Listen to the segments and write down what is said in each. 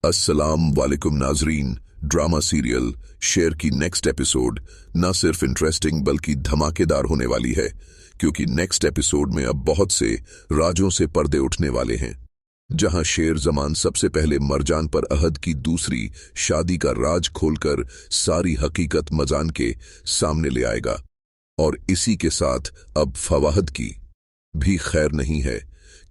अस्सलाम वालेकुम नाजरीन। ड्रामा सीरियल शेर की नेक्स्ट एपिसोड न सिर्फ इंटरेस्टिंग बल्कि धमाकेदार होने वाली है, क्योंकि नेक्स्ट एपिसोड में अब बहुत से राजों से पर्दे उठने वाले हैं। जहां शेर जमान सबसे पहले मरजान पर अहद की दूसरी शादी का राज खोलकर सारी हकीकत मजान के सामने ले आएगा, और इसी के साथ अब फवाद की भी खैर नहीं है,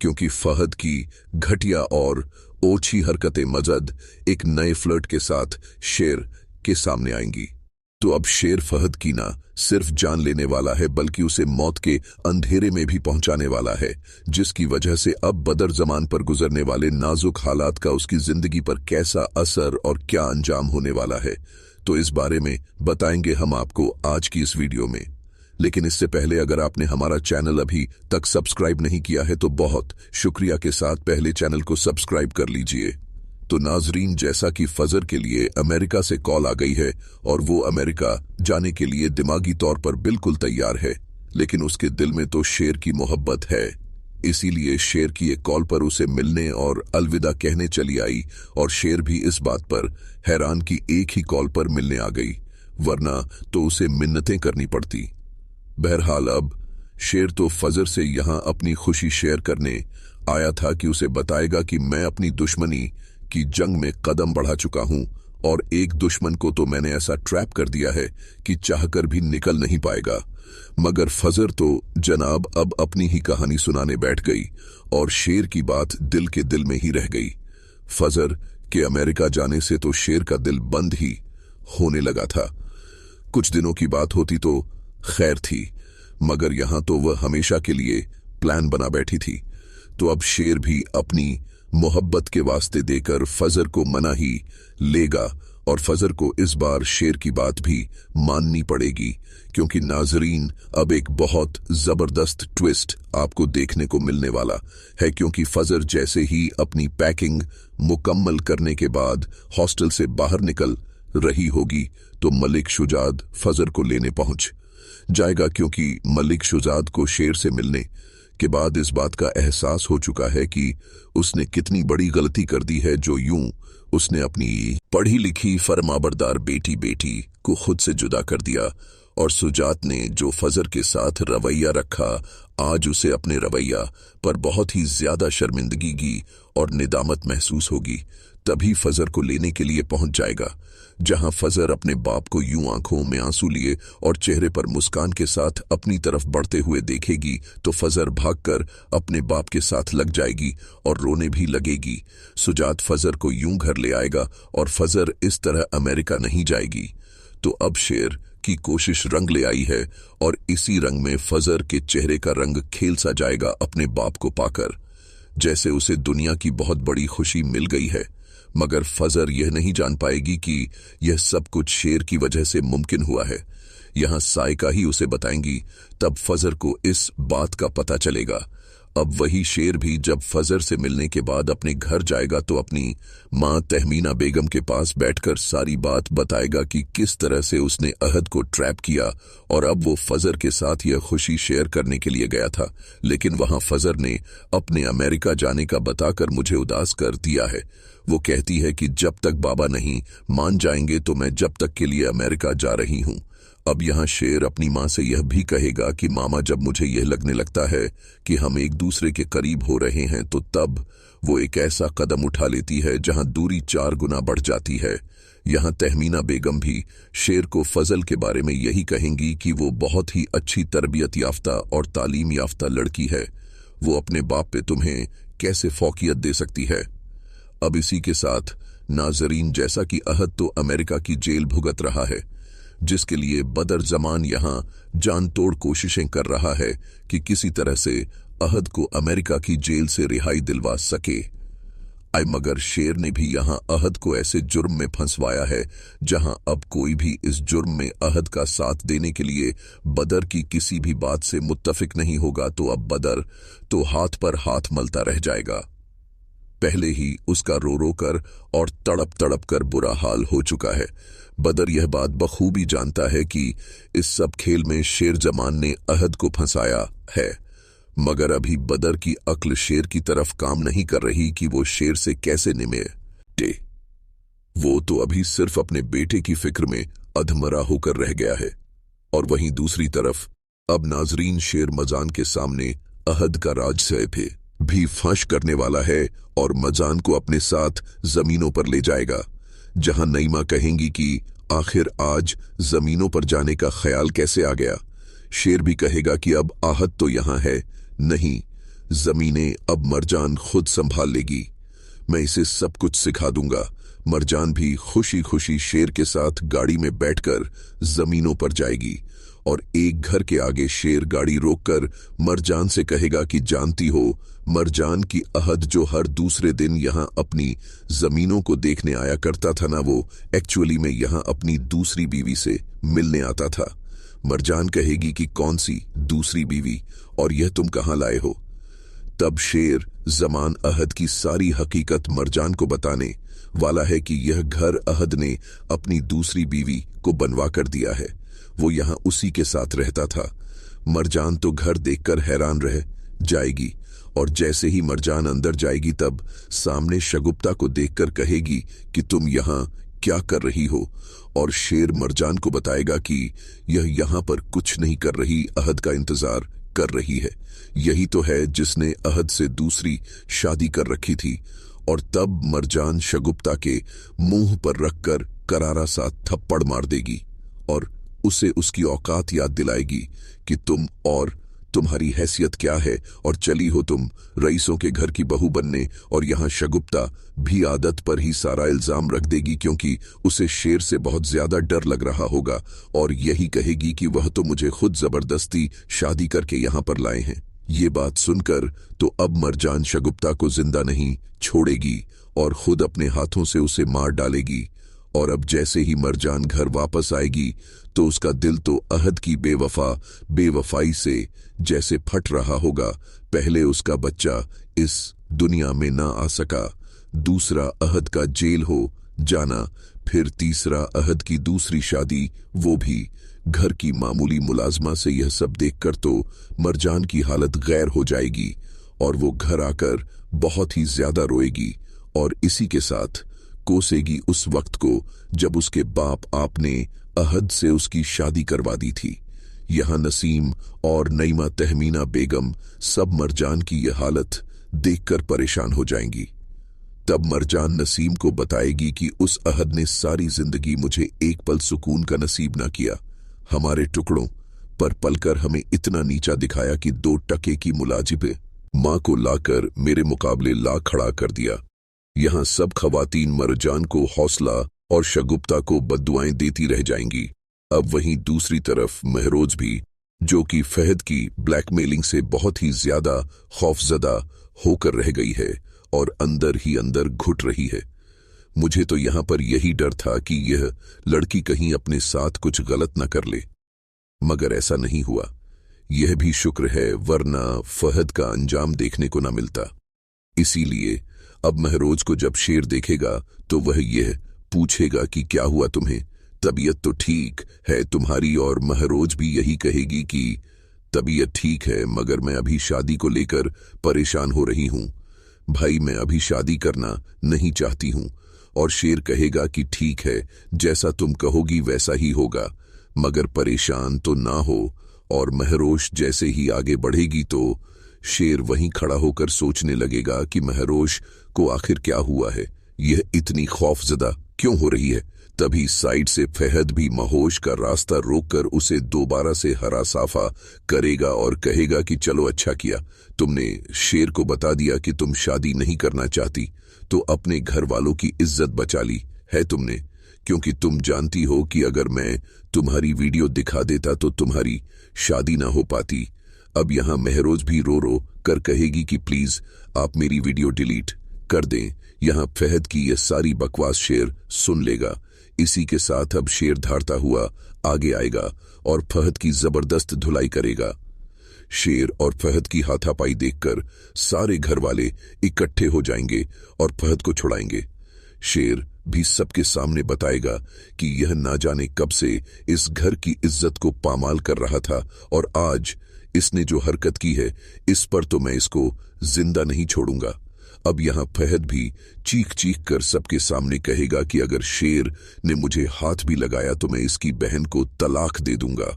क्योंकि फहद की घटिया और ओछी हरकतें मजद एक नए फ्लर्ट के साथ शेर के सामने आएंगी। तो अब शेर फहद की ना सिर्फ जान लेने वाला है, बल्कि उसे मौत के अंधेरे में भी पहुंचाने वाला है, जिसकी वजह से अब बदर जमान पर गुजरने वाले नाजुक हालात का उसकी जिंदगी पर कैसा असर और क्या अंजाम होने वाला है, तो इस बारे में बताएंगे हम आपको आज की इस वीडियो में। लेकिन इससे पहले अगर आपने हमारा चैनल अभी तक सब्सक्राइब नहीं किया है तो बहुत शुक्रिया के साथ पहले चैनल को सब्सक्राइब कर लीजिए। तो नाजरीन, जैसा कि फजर के लिए अमेरिका से कॉल आ गई है और वो अमेरिका जाने के लिए दिमागी तौर पर बिल्कुल तैयार है, लेकिन उसके दिल में तो शेर की मोहब्बत है। इसीलिए शेर की एक कॉल पर उसे मिलने और अलविदा कहने चली आई, और शेर भी इस बात पर हैरान कि एक ही कॉल पर मिलने आ गई, वरना तो उसे मिन्नतें करनी पड़ती। बहरहाल अब शेर तो फजर से यहां अपनी खुशी शेयर करने आया था कि उसे बताएगा कि मैं अपनी दुश्मनी की जंग में कदम बढ़ा चुका हूं, और एक दुश्मन को तो मैंने ऐसा ट्रैप कर दिया है कि चाहकर भी निकल नहीं पाएगा। मगर फजर तो जनाब अब अपनी ही कहानी सुनाने बैठ गई, और शेर की बात दिल के दिल में ही रह गई। फजर के अमेरिका जाने से तो शेर का दिल बंद ही होने लगा था। कुछ दिनों की बात होती तो खैर थी, मगर यहां तो वह हमेशा के लिए प्लान बना बैठी थी। तो अब शेर भी अपनी मोहब्बत के वास्ते देकर फजर को मना ही लेगा, और फजर को इस बार शेर की बात भी माननी पड़ेगी, क्योंकि नाजरीन अब एक बहुत जबरदस्त ट्विस्ट आपको देखने को मिलने वाला है। क्योंकि फजर जैसे ही अपनी पैकिंग मुकम्मल करने के बाद हॉस्टल से बाहर निकल रही होगी तो मलिक शुजात फजर को लेने पहुंच जाएगा, क्योंकि मलिक शुजात को शेर से मिलने के बाद इस बात का एहसास हो चुका है कि उसने कितनी बड़ी गलती कर दी है, जो यूं उसने अपनी पढ़ी लिखी फरमाबरदार बेटी को खुद से जुदा कर दिया। और शुजात ने जो फजर के साथ रवैया रखा, आज उसे अपने रवैया पर बहुत ही ज्यादा शर्मिंदगी और निदामत महसूस होगी। तभी फजर को लेने के लिए पहुंच जाएगा। जहां फजर अपने बाप को यूं आंखों में आंसू लिए और चेहरे पर मुस्कान के साथ अपनी तरफ बढ़ते हुए देखेगी, तो फजर भागकर अपने बाप के साथ लग जाएगी और रोने भी लगेगी। शुजात फजर को यूं घर ले आएगा, और फजर इस तरह अमेरिका नहीं जाएगी। तो अब शेर की कोशिश रंग ले आई है, और इसी रंग में फजर के चेहरे का रंग खेल सा जाएगा अपने बाप को पाकर, जैसे उसे दुनिया की बहुत बड़ी खुशी मिल गई है। मगर फजर यह नहीं जान पाएगी कि यह सब कुछ शेर की वजह से मुमकिन हुआ है। यहां साइका ही उसे बताएंगी, तब फजर को इस बात का पता चलेगा। अब वही शेर भी जब फजर से मिलने के बाद अपने घर जाएगा तो अपनी मां तहमीना बेगम के पास बैठकर सारी बात बताएगा कि किस तरह से उसने अहद को ट्रैप किया, और अब वो फजर के साथ यह खुशी शेयर करने के लिए गया था, लेकिन वहां फजर ने अपने अमेरिका जाने का बताकर मुझे उदास कर दिया है। वो कहती है कि जब तक बाबा नहीं मान जाएंगे तो मैं जब तक के लिए अमेरिका जा रही हूं। अब यहां शेर अपनी मां से यह भी कहेगा कि मामा, जब मुझे यह लगने लगता है कि हम एक दूसरे के करीब हो रहे हैं, तो तब वो एक ऐसा कदम उठा लेती है जहां दूरी 4 गुना बढ़ जाती है। यहां तहमीना बेगम भी शेर को फजल के बारे में यही कहेंगी कि वो बहुत ही अच्छी तरबियत याफ्ता और तालीम याफ्ता लड़की है, वो अपने बाप पे तुम्हें कैसे फौकियत दे सकती है। अब इसी के साथ नाजरीन, जैसा कि अहद तो अमेरिका की जेल भुगत रहा है, जिसके लिए बदर जमान यहां जान तोड़ कोशिशें कर रहा है कि किसी तरह से अहद को अमेरिका की जेल से रिहाई दिलवा सके। मगर शेर ने भी यहां अहद को ऐसे जुर्म में फंसवाया है जहां अब कोई भी इस जुर्म में अहद का साथ देने के लिए बदर की किसी भी बात से मुत्तफिक नहीं होगा। तो अब बदर तो हाथ पर हाथ मलता रह जाएगा। पहले ही उसका रो रो कर और तड़प तड़प कर बुरा हाल हो चुका है। बदर यह बात बखूबी जानता है कि इस सब खेल में शेर जमान ने अहद को फंसाया है, मगर अभी बदर की अक्ल शेर की तरफ काम नहीं कर रही कि वो शेर से कैसे निपटे। तो अभी सिर्फ अपने बेटे की फिक्र में अधमरा होकर रह गया है। और वहीं दूसरी तरफ अब नाजरीन शेर मजान के सामने अहद का राजसय भी फंश करने वाला है और मजान को अपने साथ जमीनों पर ले जाएगा, जहां नईमा कहेंगी कि आखिर आज जमीनों पर जाने का ख्याल कैसे आ गया। शेर भी कहेगा कि अब आहत तो यहां है, नहीं, जमीनें अब मरजान खुद संभाल लेगी, मैं इसे सब कुछ सिखा दूंगा। मरजान भी खुशी खुशी शेर के साथ गाड़ी में बैठकर जमीनों पर जाएगी और एक घर के आगे शेर गाड़ी रोककर मरजान से कहेगा कि जानती हो, मरजान की अहद जो हर दूसरे दिन यहां अपनी जमीनों को देखने आया करता था ना, वो एक्चुअली में यहां अपनी दूसरी बीवी से मिलने आता था। मरजान कहेगी कि कौन सी दूसरी बीवी, और यह तुम कहां लाए हो। तब शेर जमान अहद की सारी हकीकत मरजान को बताने वाला है कि यह घर अहद ने अपनी दूसरी बीवी को बनवा कर दिया है, वो यहां उसी के साथ रहता था। मरजान तो घर देखकर हैरान रह जाएगी और जैसे ही मरजान अंदर जाएगी तब सामने शगुप्ता को देखकर कहेगी कि तुम यहां क्या कर रही हो, और शेर मरजान को बताएगा कि यह यहां पर कुछ नहीं कर रही, अहद का इंतजार कर रही है। यही तो है जिसने अहद से दूसरी शादी कर रखी थी। और तब मरजान शगुप्ता के मुंह पर रखकर करारा सा थप्पड़ मार देगी और उसे उसकी औकात याद दिलाएगी कि तुम और तुम्हारी हैसियत क्या है, और चली हो तुम रईसों के घर की बहू बनने। और यहां शगुप्ता भी आदत पर ही सारा इल्जाम रख देगी, क्योंकि उसे शेर से बहुत ज्यादा डर लग रहा होगा, और यही कहेगी कि वह तो मुझे खुद जबरदस्ती शादी करके यहां पर लाए हैं। ये बात सुनकर तो अब मरजान शगुप्ता को जिंदा नहीं छोड़ेगी और खुद अपने हाथों से उसे मार डालेगी। और अब जैसे ही मरजान घर वापस आएगी तो उसका दिल तो अहद की बेवफाई से जैसे फट रहा होगा। पहले उसका बच्चा इस दुनिया में ना आ सका, दूसरा अहद का जेल हो जाना, फिर तीसरा अहद की दूसरी शादी, वो भी घर की मामूली मुलाजमा से। यह सब देखकर तो मरजान की हालत गैर हो जाएगी और वो घर आकर बहुत ही ज्यादा रोएगी और इसी के साथ कोसेगी उस वक्त को जब उसके बाप आपने अहद से उसकी शादी करवा दी थी। यहां नसीम और नईमा तहमीना बेगम सब मरजान की यह हालत देखकर परेशान हो जाएंगी। तब मरजान नसीम को बताएगी कि उस अहद ने सारी जिंदगी मुझे एक पल सुकून का नसीब न किया, हमारे टुकड़ों पर पलकर हमें इतना नीचा दिखाया कि 2 टके की मुलाजिब मां को लाकर मेरे मुकाबले ला खड़ा कर दिया। यहां सब खवातीन मरजान को हौसला और शगुप्ता को बद्दुआएं देती रह जाएंगी। अब वहीं दूसरी तरफ महरोज भी, जो कि फहद की ब्लैकमेलिंग से बहुत ही ज्यादा खौफजदा होकर रह गई है और अंदर ही अंदर घुट रही है। मुझे तो यहां पर यही डर था कि यह लड़की कहीं अपने साथ कुछ गलत न कर ले, मगर ऐसा नहीं हुआ। यह भी शुक्र है, वरना फहद का अंजाम देखने को न मिलता। इसीलिए अब महरोज को जब शेर देखेगा तो वह यह पूछेगा कि क्या हुआ तुम्हें, तबीयत तो ठीक है तुम्हारी, और महरोज भी यही कहेगी कि तबीयत ठीक है, मगर मैं अभी शादी को लेकर परेशान हो रही हूं भाई, मैं अभी शादी करना नहीं चाहती हूं। और शेर कहेगा कि ठीक है, जैसा तुम कहोगी वैसा ही होगा, मगर परेशान तो ना हो। और महरोश जैसे ही आगे बढ़ेगी तो शेर वहीं खड़ा होकर सोचने लगेगा कि महरोश को आखिर क्या हुआ है, यह इतनी खौफजदा क्यों हो रही है। तभी साइड से फहद भी महोश का रास्ता रोककर उसे दोबारा से हरा साफा करेगा और कहेगा कि चलो अच्छा किया, तुमने शेर को बता दिया कि तुम शादी नहीं करना चाहती, तो अपने घर वालों की इज्जत बचा ली है तुमने, क्योंकि तुम जानती हो कि अगर मैं तुम्हारी वीडियो दिखा देता तो तुम्हारी शादी ना हो पाती। अब यहां महरोज भी रो रो कर कहेगी कि प्लीज आप मेरी वीडियो डिलीट कर दें। यहां फहद की यह सारी बकवास शेर सुन लेगा। इसी के साथ अब शेर धारता हुआ आगे आएगा और फहद की जबरदस्त धुलाई करेगा। शेर और फहद की हाथापाई देखकर सारे घर वाले इकट्ठे हो जाएंगे और फहद को छुड़ाएंगे। शेर भी सबके सामने बताएगा कि यह ना जाने कब से इस घर की इज्जत को पामाल कर रहा था, और आज इसने जो हरकत की है इस पर तो मैं इसको जिंदा नहीं छोड़ूंगा। अब यहाँ फहद भी चीख चीख कर सबके सामने कहेगा कि अगर शेर ने मुझे हाथ भी लगाया तो मैं इसकी बहन को तलाक दे दूंगा।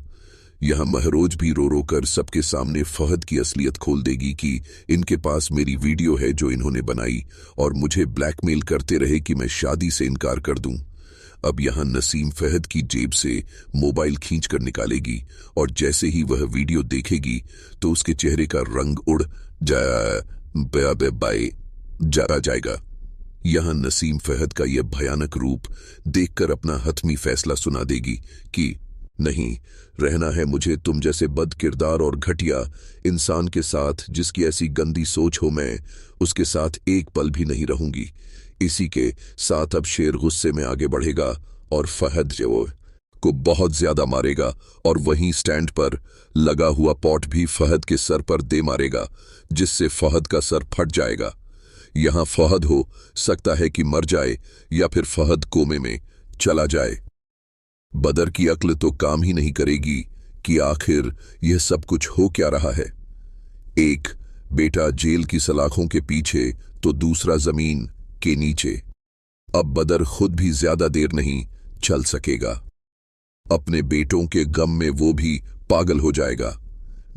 यहाँ महरोज भी रो रो कर सबके सामने फहद की असलियत खोल देगी कि इनके पास मेरी वीडियो है जो इन्होंने बनाई और मुझे ब्लैकमेल करते रहे कि मैं शादी से इनकार कर दूं। अब यहाँ नसीम फहद की जेब से मोबाइल खींचकर निकालेगी और जैसे ही वह वीडियो देखेगी तो उसके चेहरे का रंग उड़ जाएगा। यहाँ नसीम फहद का यह भयानक रूप देखकर अपना हतमी फैसला सुना देगी कि नहीं, रहना है मुझे तुम जैसे बद किरदार और घटिया इंसान के साथ जिसकी ऐसी गंदी सोच हो, मैं उसके साथ एक पल भी नहीं रहूंगी। इसी के साथ अब शेर गुस्से में आगे बढ़ेगा और फहद जो को बहुत ज्यादा मारेगा और वहीं स्टैंड पर लगा हुआ पॉट भी फहद के सर पर दे मारेगा, जिससे फहद का सर फट जाएगा। यहाँ फहद हो सकता है कि मर जाए या फिर फहद कोमे में चला जाए। बदर की अक्ल तो काम ही नहीं करेगी कि आखिर यह सब कुछ हो क्या रहा है। एक बेटा जेल की सलाखों के पीछे तो दूसरा जमीन के नीचे। अब बदर खुद भी ज्यादा देर नहीं चल सकेगा। अपने बेटों के गम में वो भी पागल हो जाएगा।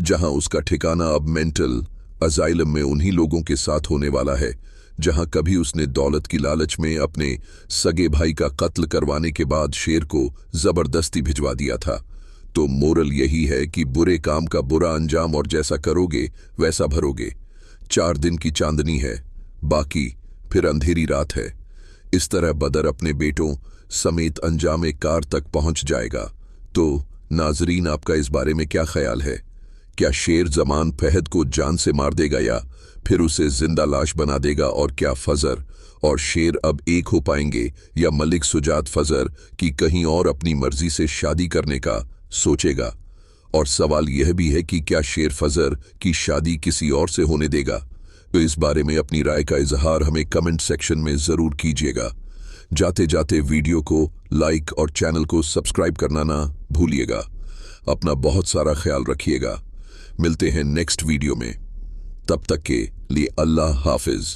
जहां उसका ठिकाना अब मेंटल अजाइलम में उन्हीं लोगों के साथ होने वाला है जहां कभी उसने दौलत की लालच में अपने सगे भाई का कत्ल करवाने के बाद शेर को जबरदस्ती भिजवा दिया था। तो मोरल यही है कि बुरे काम का बुरा अंजाम और जैसा करोगे वैसा भरोगे। 4 दिन की चांदनी है, बाकी फिर अंधेरी रात है। इस तरह बदर अपने बेटों समेत अंजाम कार तक पहुंच जाएगा। तो नाजरीन, आपका इस बारे में क्या ख्याल है? क्या शेर जमान फहद को जान से मार देगा या फिर उसे जिंदा लाश बना देगा? और क्या फजर और शेर अब एक हो पाएंगे या मलिक सुजात फजर की कहीं और अपनी मर्जी से शादी करने का सोचेगा? और सवाल यह भी है कि क्या शेर फजर की शादी किसी और से होने देगा? तो इस बारे में अपनी राय का इजहार हमें कमेंट सेक्शन में जरूर कीजिएगा। जाते जाते वीडियो को लाइक और चैनल को सब्सक्राइब करना ना भूलिएगा। अपना बहुत सारा ख्याल रखिएगा। मिलते हैं नेक्स्ट वीडियो में। तब तक के लिए अल्लाह हाफिज।